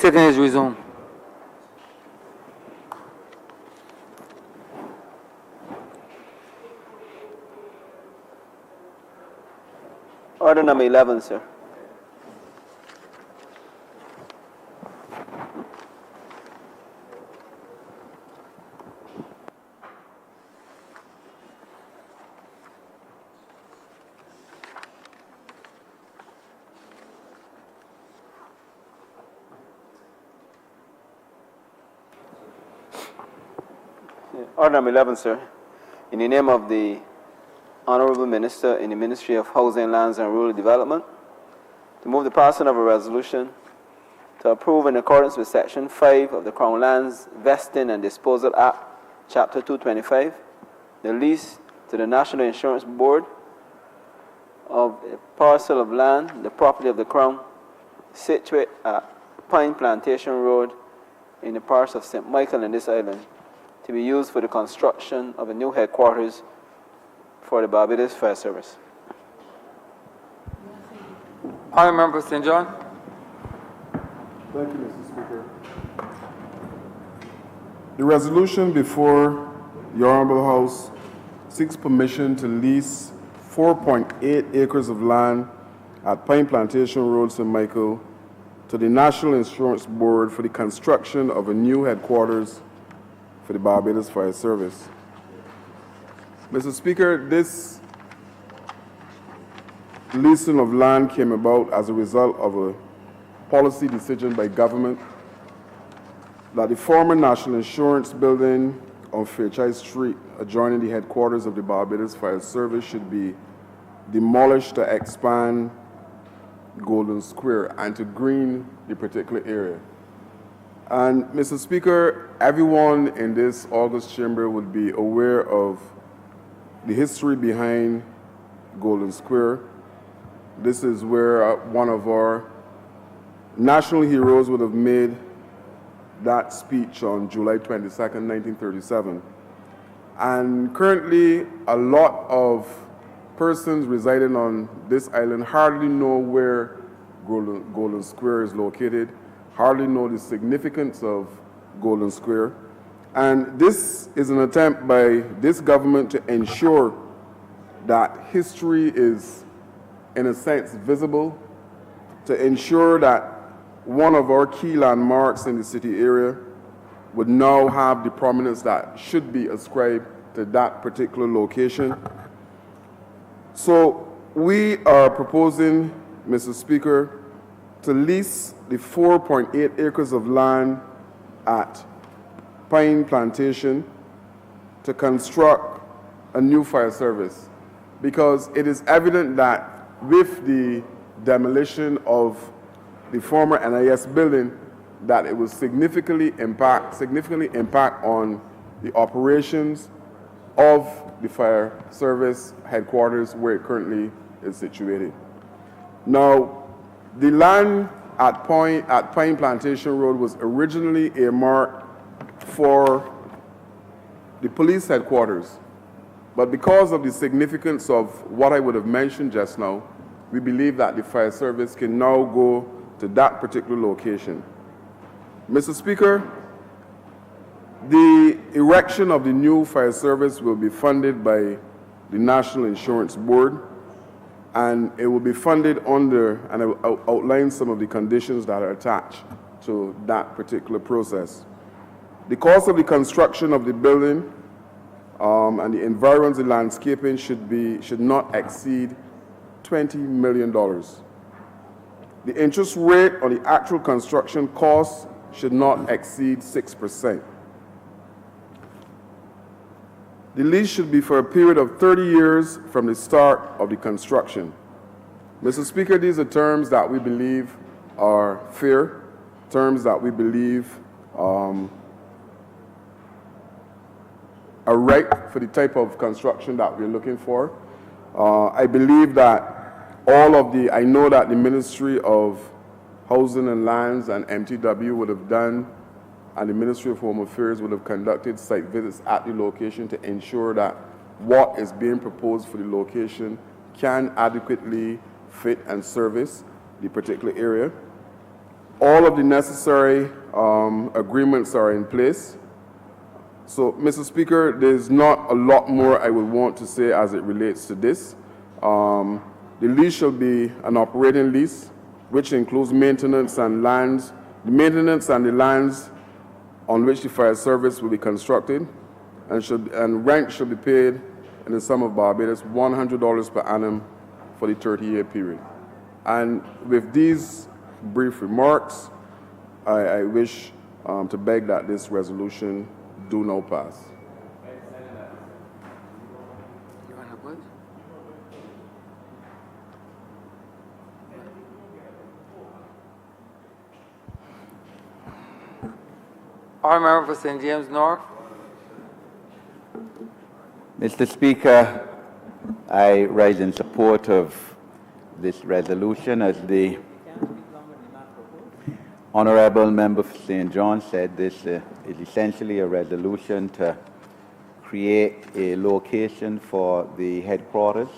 sitting is resumed. Order number 11, sir. Order number 11, sir. In the name of the Honorable Minister in the Ministry of Housing, Lands and Rural Development, to move the passing of a resolution to approve in accordance with Section 5 of the Crown Lands Vesting and Disposal Act, Chapter 225, the lease to the National Insurance Board of a parcel of land, the property of the Crown, situate at Pine Plantation Road in the parish of St. Michael in this island, to be used for the construction of a new headquarters for the Barbados Fire Service. Honourable Member St. John. Thank you, Mr. Speaker. The resolution before the Honorable House seeks permission to lease 4.8 acres of land at Pine Plantation Road, St. Michael, to the National Insurance Board for the construction of a new headquarters for the Barbados Fire Service. Mr. Speaker, this leasing of land came about as a result of a policy decision by government that the former National Insurance building on Fairchild Street, adjoining the headquarters of the Barbados Fire Service, should be demolished to expand Golden Square and to green the particular area. And Mr. Speaker, everyone in this August chamber would be aware of the history behind Golden Square. This is where one of our national heroes would have made that speech on July 22nd, 1937. And currently, a lot of persons residing on this island hardly know where Golden Square is located, hardly know the significance of Golden Square. And this is an attempt by this government to ensure that history is, in a sense, visible, to ensure that one of our key landmarks in the city area would now have the prominence that should be ascribed to that particular location. So we are proposing, Mr. Speaker, to lease the 4.8 acres of land at Pine Plantation to construct a new fire service, because it is evident that with the demolition of the former NIS building, that it will significantly impact on the operations of the fire service headquarters where it currently is situated. Now, the land at Pine Plantation Road was originally earmarked for the police headquarters, but because of the significance of what I would have mentioned just now, we believe that the fire service can now go to that particular location. Mr. Speaker, the erection of the new fire service will be funded by the National Insurance Board, and it will be funded under, and I will outline some of the conditions that are attached to that particular process. The cost of the construction of the building and the environs and landscaping should not exceed $20 million. The interest rate on the actual construction cost should not exceed 6%. The lease should be for a period of 30 years from the start of the construction. Mr. Speaker, these are terms that we believe are fair, terms that we believe are right for the type of construction that we're looking for. I believe that I know that the Ministry of Housing and Lands and MTW would have done, and the Ministry of Home Affairs would have conducted site visits at the location to ensure that what is being proposed for the location can adequately fit and service the particular area. All of the necessary agreements are in place. So, Mr. Speaker, there's not a lot more I would want to say as it relates to this. The lease shall be an operating lease, which includes maintenance and lands, the maintenance and the lands on which the fire service will be constructed, and rent should be paid in the sum of Barbados $100 per annum for the 30-year period. And with these brief remarks, I wish to beg that this resolution do now pass. You want to put? Honourable Member for St. James North. Mr. Speaker, I rise in support of this resolution. As the Honourable Member for St. John said, this is essentially a resolution to create a location for the headquarters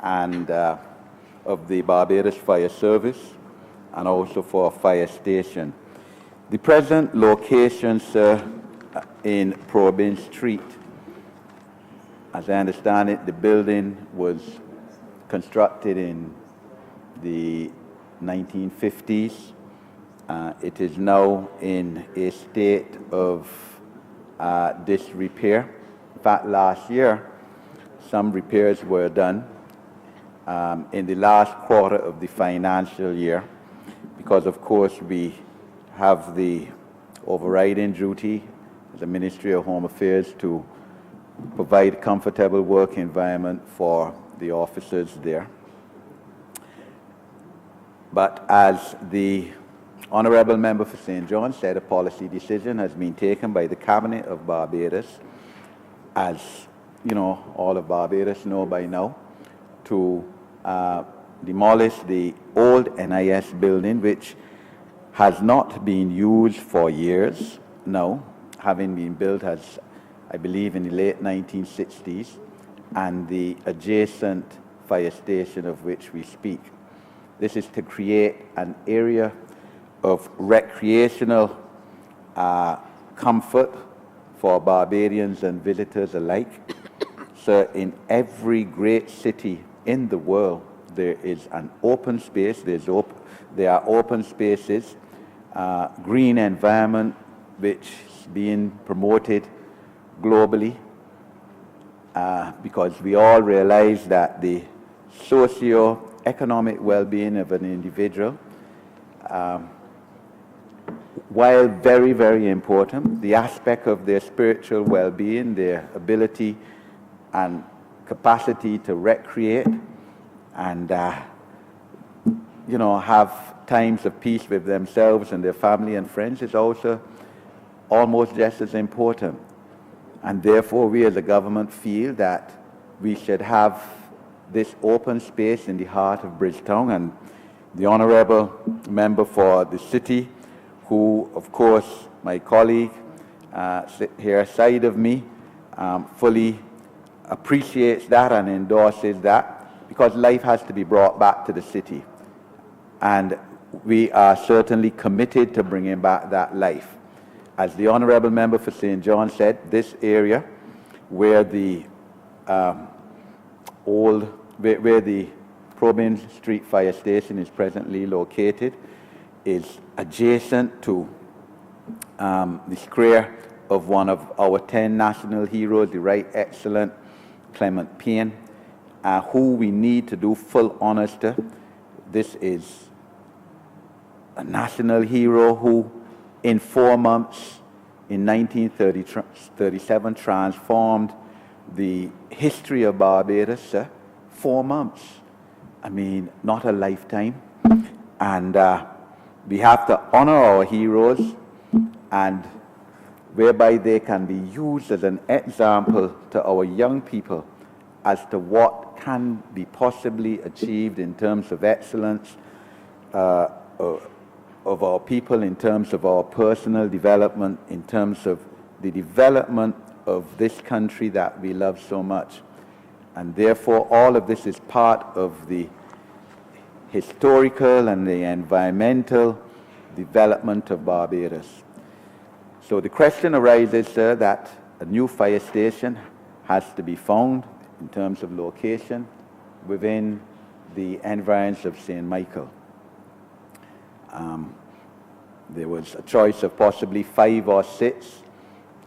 and of the Barbados Fire Service and also for a fire station. The present location, sir, in Probin Street. As I understand it, the building was constructed in the 1950s. It is now in a state of disrepair. In fact, last year, some repairs were done in the last quarter of the financial year because, of course, we have the overriding duty as the Ministry of Home Affairs to provide a comfortable work environment for the officers there. But as the Honourable Member for St. John said, a policy decision has been taken by the Cabinet of Barbados, as you know, all of Barbados know by now, to demolish the old NIS building, which has not been used for years now, having been built as, I believe, in the late 1960s, and the adjacent fire station of which we speak. This is to create an area of recreational comfort for Barbadians and visitors alike. So in every great city in the world, there is an open space, there are open spaces, green environment which is being promoted globally because we all realize that the socio-economic well-being of an individual, while very, very important, the aspect of their spiritual well-being, their ability and capacity to recreate and you know, have times of peace with themselves and their family and friends is also almost just as important. And therefore, we as a government feel that we should have this open space in the heart of Bridgetown. And the Honourable Member for the City, who, of course, my colleague here aside of me, fully appreciates that and endorses that, because life has to be brought back to the city. And we are certainly committed to bringing back that life. As the Honourable Member for St. John said, this area where the where the Probin Street Fire Station is presently located is adjacent to the square of one of our 10 national heroes, the Right Excellent Clement Payne, who we need to do full honors to. This is a national hero who, in 4 months, in 1937, transformed the history of Barbados. 4 months. I mean, not a lifetime. And we have to honor our heroes, and whereby they can be used as an example to our young people as to what can be possibly achieved in terms of excellence of our people, in terms of our personal development, in terms of the development of this country that we love so much. And therefore, all of this is part of the historical and the environmental development of Barbados. So the question arises, sir, that a new fire station has to be found in terms of location within the environs of St. Michael. There was a choice of possibly 5 or 6.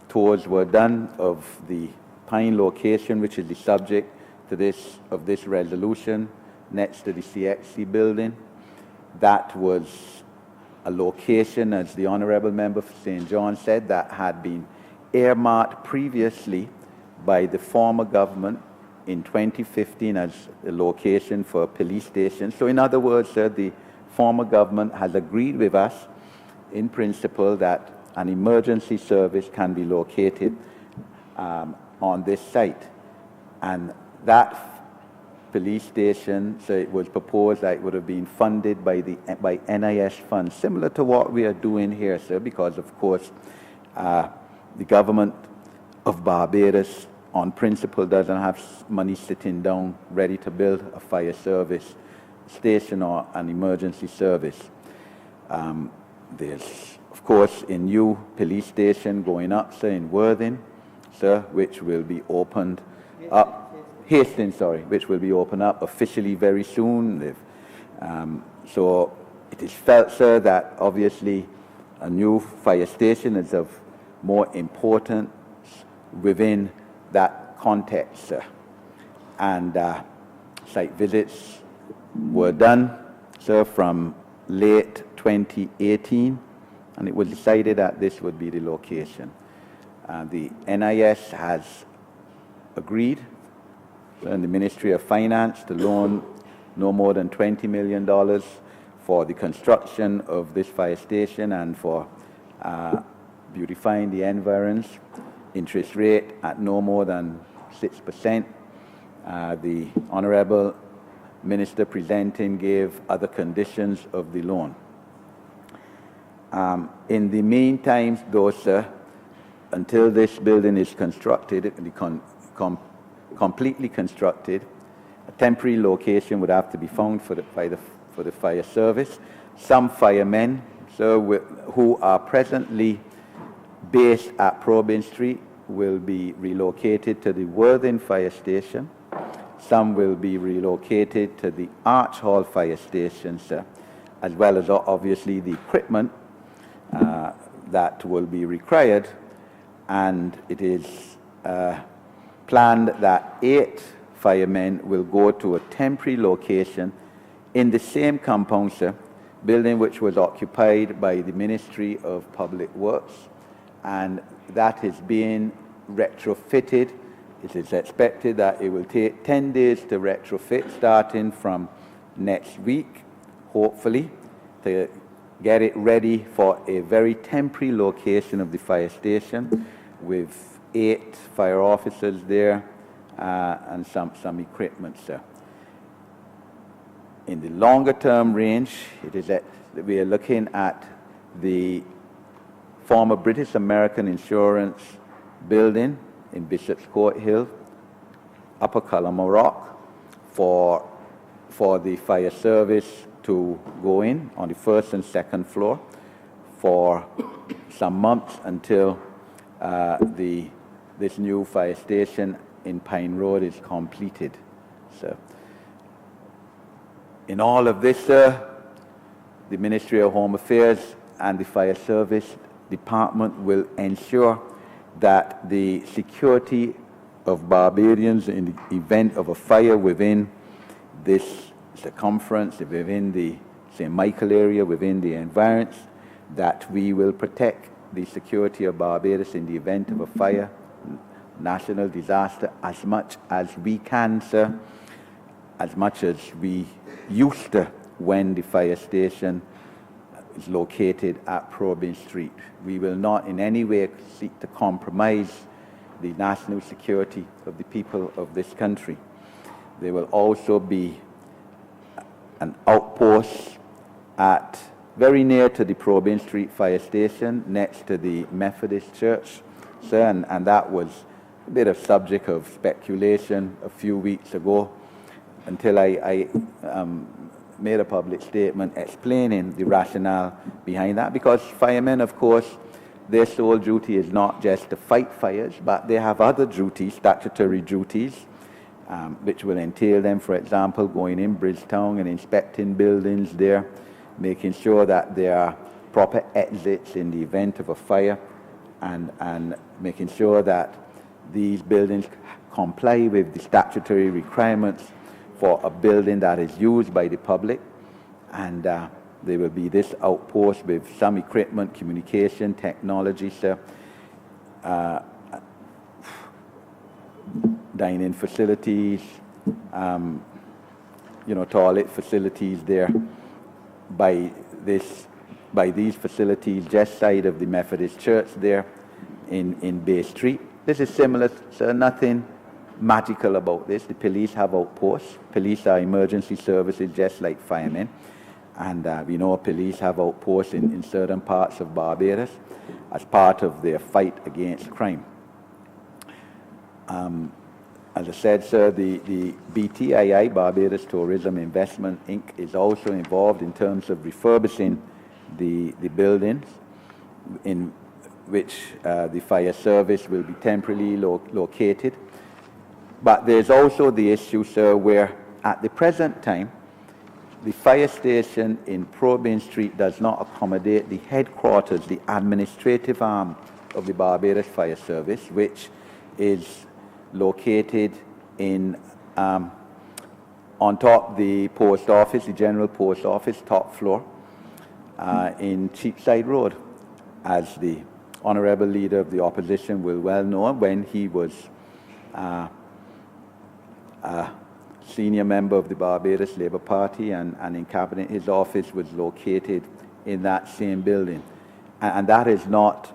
Tours were done of the Pine location, which is the subject to this resolution, next to the CXC building. That was a location, as the Honourable Member for St. John said, that had been earmarked previously by the former government in 2015 as a location for a police station. So in other words, sir, the former government has agreed with us in principle that an emergency service can be located on this site. And that police station, so it was proposed that it would have been funded by NIS funds, similar to what we are doing here, sir, because of course the government of Barbados on principle doesn't have money sitting down ready to build a fire service station or an emergency service. There's, of course, a new police station going up, sir, in Worthing, sir, which will be opened up. Hastings, sorry, which will be opened up officially very soon. So it is felt, sir, that obviously a new fire station is of more importance within that context, sir. And site visits were done, sir, from late 2018, and it was decided that this would be the location. The NIS has agreed, and the Ministry of Finance, to loan no more than $20 million for the construction of this fire station and for beautifying the environs. Interest rate at no more than 6%. The Honourable Minister presenting gave other conditions of the loan. In the meantime, though, sir, until this building is constructed, completely constructed, a temporary location would have to be found for the fire service. Some firemen, sir, who are presently based at Probin Street will be relocated to the Worthing Fire Station. Some will be relocated to the Arch Hall Fire Station, sir, as well as obviously the equipment that will be required. And it is planned that 8 firemen will go to a temporary location in the same compound, sir, building which was occupied by the Ministry of Public Works, and that is being retrofitted. It is expected that it will take 10 days to retrofit, starting from next week, hopefully, to get it ready for a very temporary location of the fire station with 8 fire officers there and some equipment, sir. In the longer term range, it is that we are looking at the former British American Insurance building in Bishop's Court Hill, Upper Cullamore Rock, for the fire service to go in on the 1st and 2nd floor for some months until this new fire station in Pine Road is completed. So, in all of this, sir, the Ministry of Home Affairs and the Fire Service Department will ensure that the security of Barbadians in the event of a fire within this circumference, within the St. Michael area, within the environs, that we will protect the security of Barbados in the event of a fire, national disaster, as much as we can, sir, as much as we used to when the fire station is located at Probin Street. We will not in any way seek to compromise the national security of the people of this country. There will also be an outpost at very near to the Probin Street fire station, next to the Methodist Church, sir, and that was a bit of subject of speculation a few weeks ago, until I made a public statement explaining the rationale behind that, because firemen, of course, their sole duty is not just to fight fires, but they have other duties, statutory duties, which will entail them, for example, going in Bridgetown and inspecting buildings there, making sure that there are proper exits in the event of a fire, and making sure that these buildings comply with the statutory requirements for a building that is used by the public. And there will be this outpost with some equipment, communication, technology, sir, dining facilities, toilet facilities there by these facilities just side of the Methodist Church there in Bay Street. This is similar, sir, nothing magical about this. The police have outposts. Police are emergency services just like firemen. And we know police have outposts in certain parts of Barbados as part of their fight against crime. As I said, sir, the BTII, Barbados Tourism Investment Inc., is also involved in terms of refurbishing the buildings in which the fire service will be temporarily located. But there's also the issue, sir, where at the present time, the fire station in Probin Street does not accommodate the headquarters, the administrative arm of the Barbados Fire Service, which is located in on top the post office, the general post office, top floor, in Cheapside Road, as the honourable leader of the opposition will well know. When he was a senior member of the Barbados Labour Party and in cabinet, his office was located in that same building, and that is not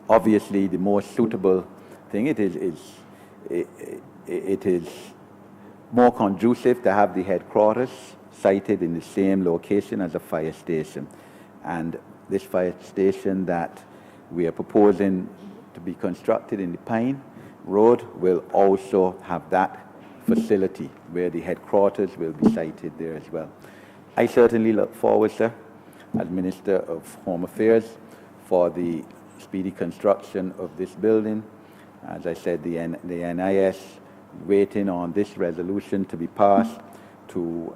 obviously the most suitable thing. It is more conducive to have the headquarters sited in the same location as a fire station, and this fire station that we are proposing to be constructed in the Pine Road will also have that facility where the headquarters will be sited there as well. I certainly look forward, sir, as Minister of Home Affairs, for the speedy construction of this building. As I said, the NIS waiting on this resolution to be passed to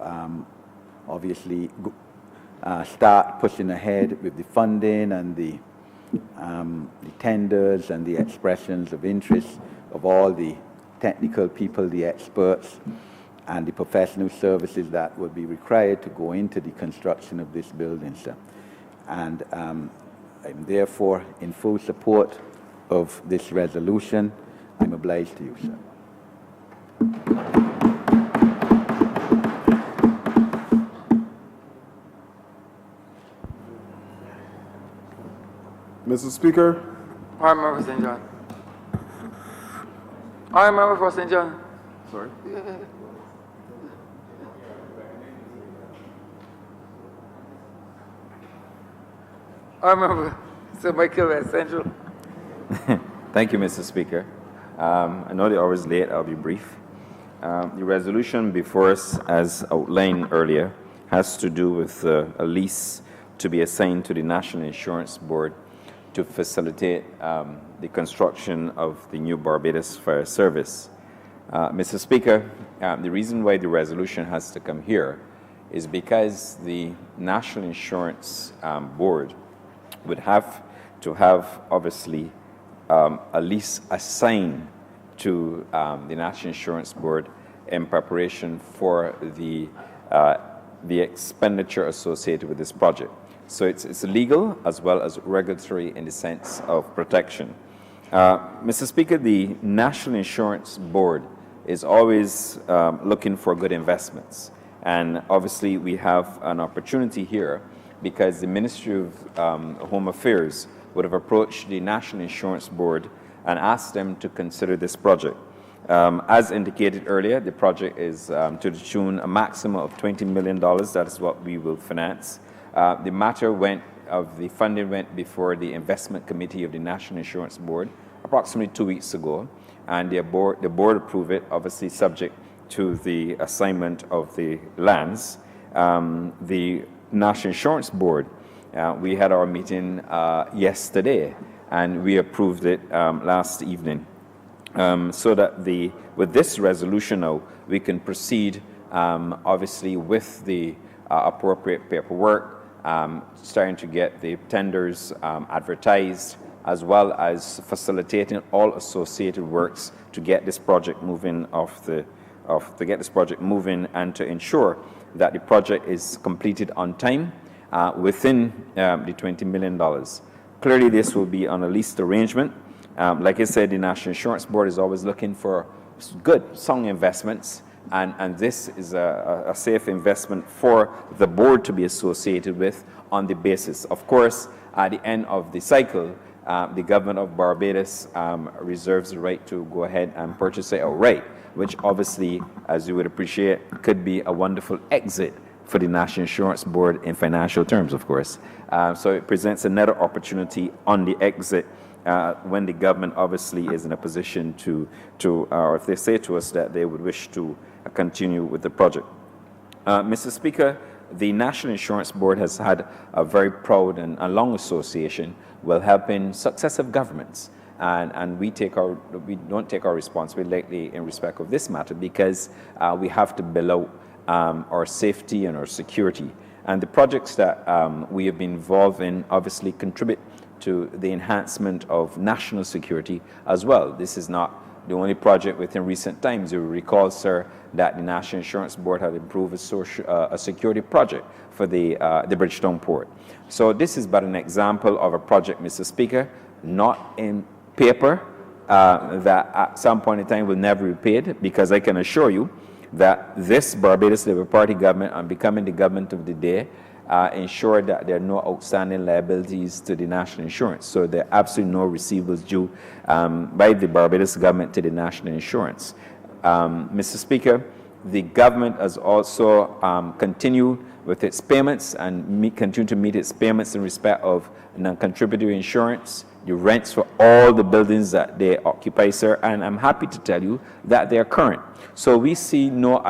obviously start pushing ahead with the funding and the tenders and the expressions of interest of all the technical people, the experts, and the professional services that will be required to go into the construction of this building, sir. And I'm therefore in full support of this resolution. I'm obliged to you, sir. Mr. Speaker, Honourable Member for St. John. Honourable Member for St. John. sorry. Honourable Member Sir Michael West Central. Thank you, Mr. Speaker. I know the hour is late. I'll be brief. The resolution before us, as outlined earlier, has to do with a lease to be assigned to the National Insurance Board to facilitate the construction of the new Barbados Fire Service. Mr. Speaker, the reason why the resolution has to come here is because the National Insurance Board would have to have, obviously, a lease assigned to the National Insurance Board in preparation for the expenditure associated with this project. So it's legal as well as regulatory in the sense of protection. Mr. Speaker, the National Insurance Board is always looking for good investments. And obviously we have an opportunity here because the Ministry of Home Affairs would have approached the National Insurance Board and asked them to consider this project. As indicated earlier, the project is to the tune a maximum of $20 million. That is what we will finance. The matter of the funding went before the Investment Committee of the National Insurance Board approximately 2 weeks ago, and the board approved it, obviously subject to the assignment of the lands, the National Insurance Board, we had our meeting yesterday, and we approved it last evening. So that with this resolution now, we can proceed obviously with the appropriate paperwork, starting to get the tenders advertised, as well as facilitating all associated works to get this project moving and to ensure that the project is completed on time within the $20 million. Clearly, this will be on a leased arrangement. Like I said, the National Insurance Board is always looking for good, sound investments, and this is a safe investment for the board to be associated with on the basis. Of course, at the end of the cycle, the government of Barbados reserves the right to go ahead and purchase it outright, which obviously, as you would appreciate, could be a wonderful exit for the National Insurance Board in financial terms, of course. So it presents another opportunity on the exit when the government obviously is in a position or if they say to us that they would wish to continue with the project. Mr. Speaker, the National Insurance Board has had a very proud and a long association with helping successive governments. And we don't take our responsibility in respect of this matter because we have to build out our safety and our security. And the projects that we have been involved in obviously contribute to the enhancement of national security as well. This is not the only project within recent times. You will recall, sir, that the National Insurance Board had approved a security project for the Bridgetown Port. So this is but an example of a project, Mr. Speaker, not in paper, that at some point in time will never be paid, because I can assure you that this Barbados Labour Party government, on becoming the government of the day, ensure that there are no outstanding liabilities to the national insurance. So there are absolutely no receivables due by the Barbados government to the national insurance. Mr. Speaker, the government has also continued with its payments and continue to meet its payments in respect of non-contributory insurance, the rents for all the buildings that they occupy, sir, and I'm happy to tell you that they are current. So we see no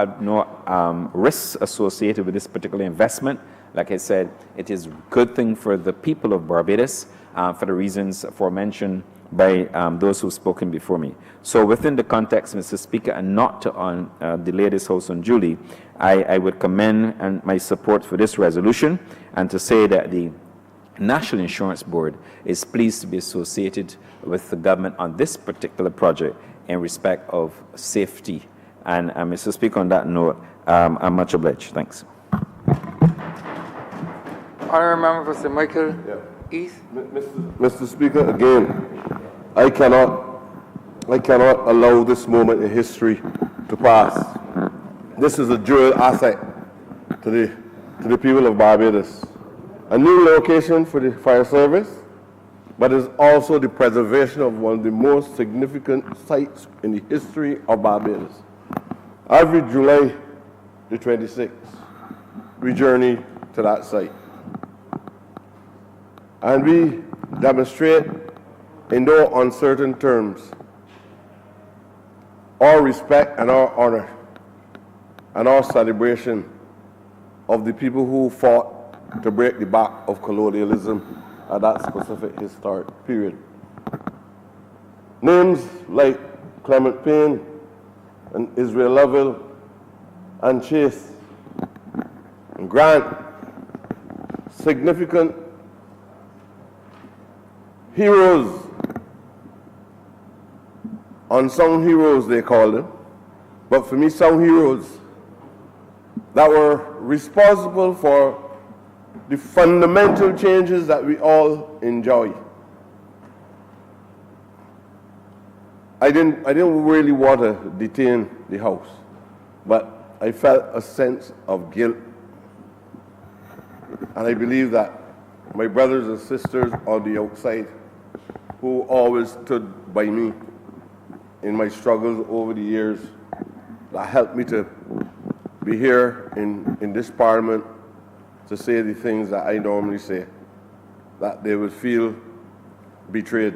risks associated with this particular investment. Like I said, it is a good thing for the people of Barbados for the reasons aforementioned by those who've spoken before me. So within the context, Mr. Speaker, and not to delay this House unduly, I would commend my support for this resolution and to say that the National Insurance Board is pleased to be associated with the government on this particular project in respect of safety. And Mr. Speaker, on that note, I'm much obliged. Thanks. Honourable Member for St. Michael East. Mr. Speaker, again, I cannot allow this moment in history to pass. This is a jewel asset to the people of Barbados. A new location for the fire service, but it's also the preservation of one of the most significant sites in the history of Barbados. Every July the 26th, we journey to that site. And we demonstrate in no uncertain terms our respect and our honor and our celebration of the people who fought to break the back of colonialism at that specific historic period. Names like Clement Payne and Israel Lovell and Chase and Grant, significant heroes, unsung heroes they call them, but for me, some heroes that were responsible for the fundamental changes that we all enjoy. I didn't really want to detain the House, but I felt a sense of guilt. And I believe that my brothers and sisters on the outside, who always stood by me in my struggles over the years, that helped me to be here in this parliament to say the things that I normally say, that they would feel betrayed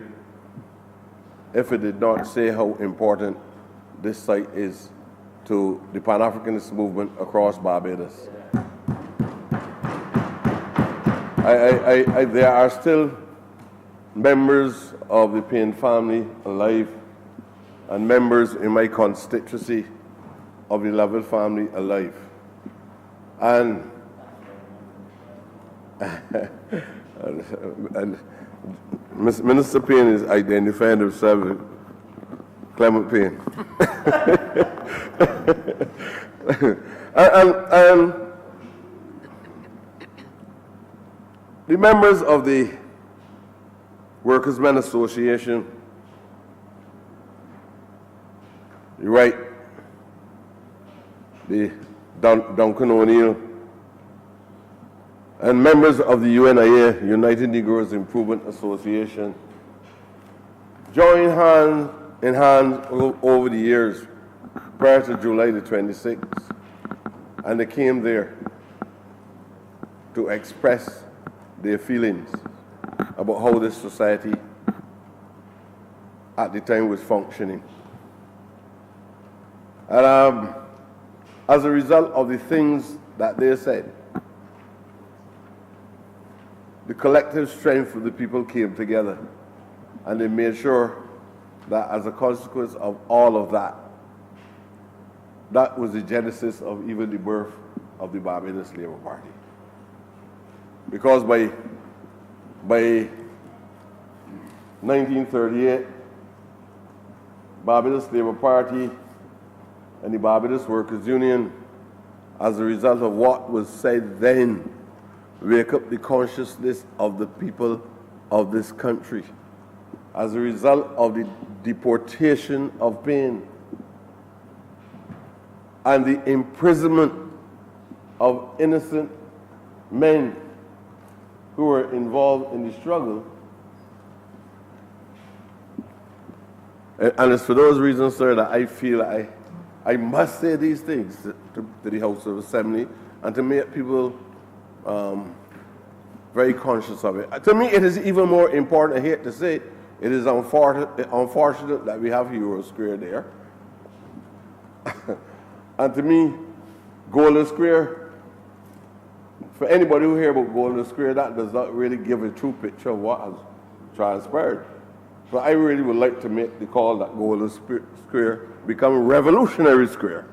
if it did not say how important this site is to the Pan-Africanist movement across Barbados. There are still members of the Payne family alive and members in my constituency of the Lovell family alive. And, and Minister Payne is identifying himself with Clement Payne. and the members of the Workers' Men Association, you're right, the Duncan O'Neill, and members of the UNIA, United Negroes Improvement Association, joined hand in hand over the years prior to July the 26th, and they came there to express their feelings about how this society at the time was functioning. And as a result of the things that they said, the collective strength of the people came together, and they made sure that as a consequence of all of that, that was the genesis of even the birth of the Barbados Labour Party. Because by 1938, Barbados Labour Party and the Barbados Workers' Union, as a result of what was said then, wake up the consciousness of the people of this country. As a result of the deportation of Payne and the imprisonment of innocent men who were involved in the struggle. And it's for those reasons, sir, that I feel I must say these things to the House of Assembly and to make people very conscious of it. To me, it is even more important, I hate to say, it is unfortunate that we have Euro Square there. And to me, Golden Square, for anybody who hears about Golden Square, that does not really give a true picture of what has transpired. So I really would like to make the call that Golden Square become a revolutionary square.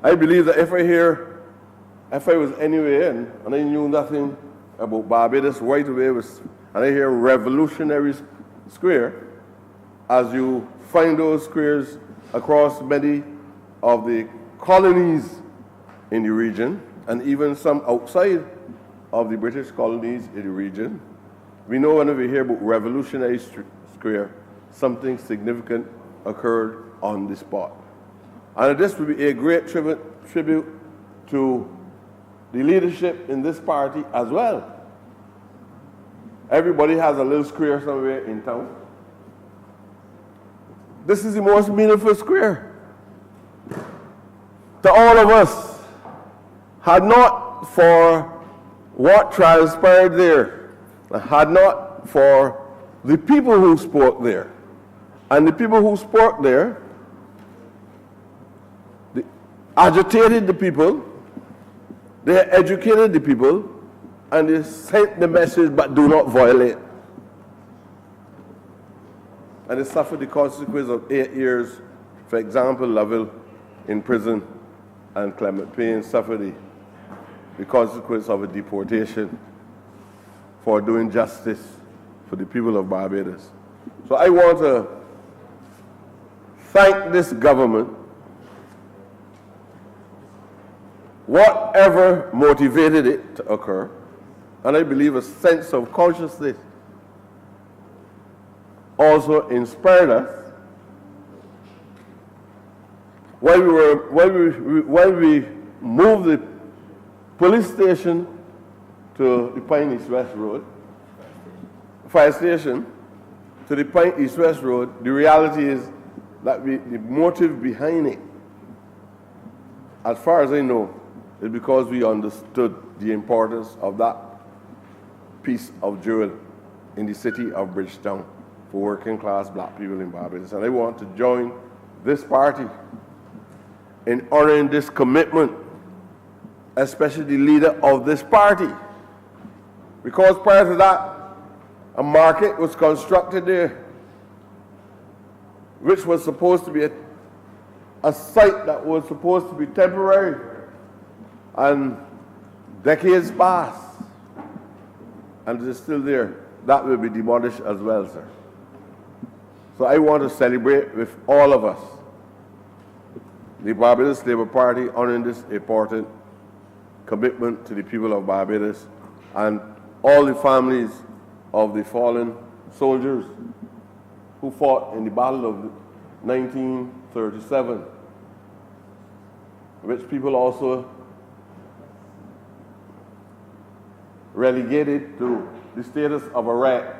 I believe that if I was anywhere in and I knew nothing about Barbados right away, and I hear revolutionary square, as you find those squares across many of the colonies in the region, and even some outside of the British colonies in the region, we know whenever we hear about revolutionary square, something significant occurred on the spot. And this would be a great tribute to the leadership in this party as well. Everybody has a little square somewhere in town. This is the most meaningful square to all of us. Had not for what transpired there, had not for the people who spoke there, and the people who spoke there, they agitated the people, they educated the people, and they sent the message, but do not violate. And they suffered the consequence of 8 years. For example, Lovell in prison, and Clement Payne suffered the consequence of a deportation for doing justice for the people of Barbados. So I want to thank this government. Whatever motivated it to occur, and I believe a sense of consciousness also inspired us while we moved the police station to the Pine East West Road, fire station to the Pine East West Road. The reality is that the motive behind it, as far as I know, is because we understood the importance of that piece of jewel in the city of Bridgetown for working class black people in Barbados. And I want to join this party in honoring this commitment, especially the leader of this party. Because prior to that, a market was constructed there, which was supposed to be a site that was supposed to be temporary, and decades passed, and it is still there. That will be demolished as well, sir. So I want to celebrate with all of us, the Barbados Labour Party, honoring this important commitment to the people of Barbados and all the families of the fallen soldiers who fought in the Battle of 1937, which people also relegated to the status of a wreck.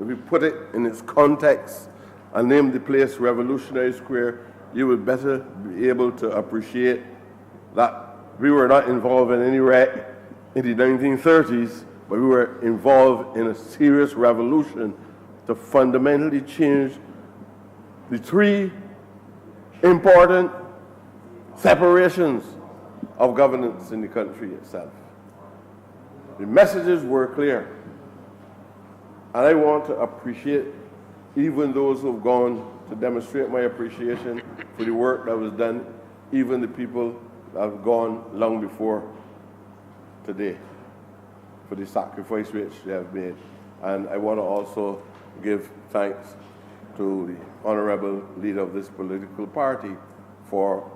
If we put it in its context and name the place Revolutionary Square, you would better be able to appreciate that we were not involved in any wreck in the 1930s, but we were involved in a serious revolution to fundamentally change the three important separations of governance in the country itself. The messages were clear, and I want to appreciate even those who have gone to demonstrate my appreciation for the work that was done, even the people that have gone long before today, for the sacrifice which they have made. And I want to also give thanks to the honorable leader of this political party for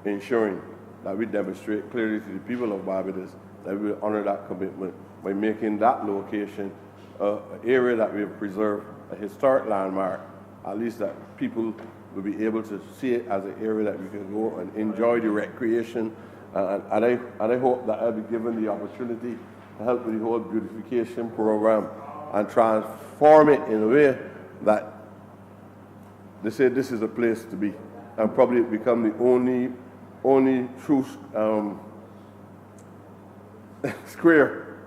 ensuring that we demonstrate clearly to the people of Barbados that we will honor that commitment by making that location an area that we have preserved, a historic landmark, at least that people will be able to see it as an area that we can go and enjoy the recreation. And I hope that I'll be given the opportunity to help with the whole beautification program and transform it in a way that they say this is a place to be, and probably become the only true square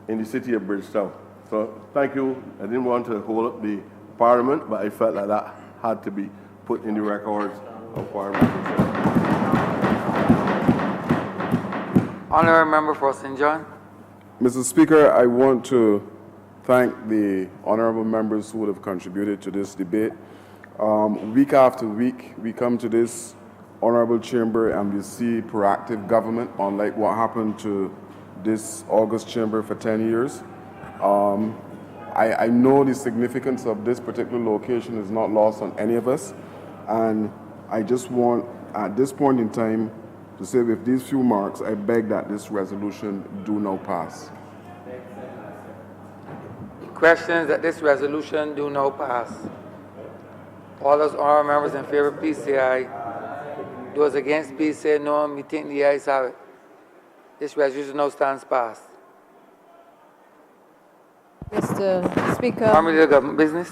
in the city of Bridgetown. So thank you. I didn't want to hold up the Parliament, but I felt like that had to be put in the records of Parliament. Honourable Member for St. John. Mr. Speaker, I want to thank the honourable members who would have contributed to this debate. Week after week, we come to this honourable chamber and we see proactive government, unlike what happened to this August chamber for 10 years. I know the significance of this particular location is not lost on any of us, and I just want, at this point in time, to say with these few marks, I beg that this resolution do now pass. Questions that this resolution do now pass. All those honourable members in favor, please say aye. Those against, please say no. Me think the ayes have it. This resolution now stands passed. Mr. Speaker, Honourable Leader of Government Business.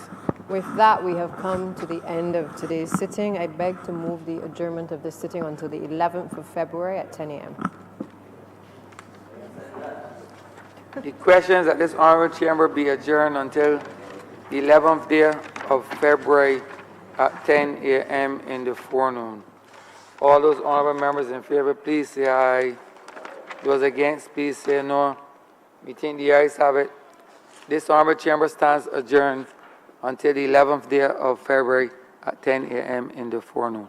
with that, we have come to the end of today's sitting. I beg to move the adjournment of this sitting until the 11th of February at 10 a.m. The questions that this honourable chamber be adjourned until the 11th day of February at 10 a.m. in the forenoon. All those honourable members in favor, please say aye. Those against, please say no. We think the ayes have it. This honourable chamber stands adjourned until the 11th day of February at 10 a.m. in the forenoon.